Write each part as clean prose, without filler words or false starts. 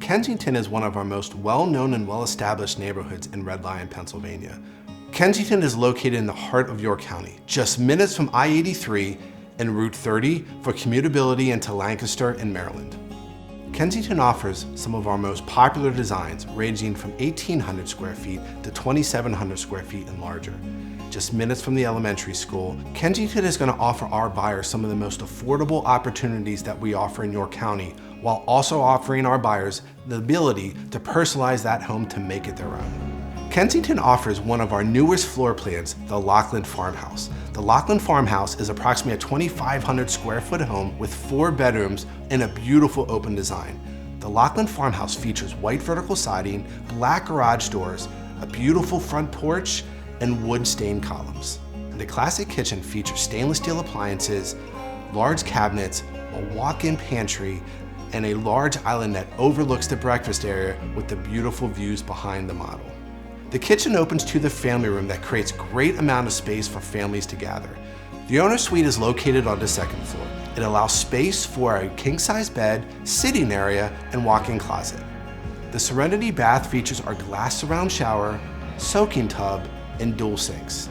Kensington is one of our most well-known and well-established neighborhoods in Red Lion, Pennsylvania. Kensington is located in the heart of York County, just minutes from I-83 and Route 30 for commutability into Lancaster and Maryland. Kensington offers some of our most popular designs, ranging from 1,800 square feet to 2,700 square feet and larger. Just minutes from the elementary school, Kensington is going to offer our buyers some of the most affordable opportunities that we offer in York County, while also offering our buyers the ability to personalize that home to make it their own. Kensington offers one of our newest floor plans, the Lockland Farmhouse. The Lockland Farmhouse is approximately a 2,500 square foot home with 4 bedrooms and a beautiful open design. The Lockland Farmhouse features white vertical siding, black garage doors, a beautiful front porch, and wood stained columns. The classic kitchen features stainless steel appliances, large cabinets, a walk-in pantry, and a large island that overlooks the breakfast area with the beautiful views behind the model. The kitchen opens to the family room that creates a great amount of space for families to gather. The owner suite is located on the 2nd floor. It allows space for a king-size bed, sitting area, and walk-in closet. The Serenity bath features our glass surround shower, soaking tub, and dual sinks.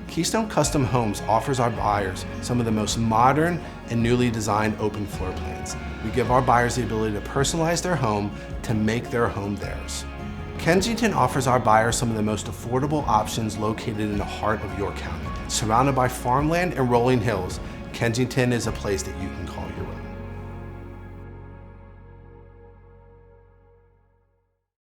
Keystone Custom Homes offers our buyers some of the most modern and newly designed open floor plans. We give our buyers the ability to personalize their home to make their home theirs. Kensington offers our buyers some of the most affordable options located in the heart of York County. Surrounded by farmland and rolling hills, Kensington is a place that you can call your own.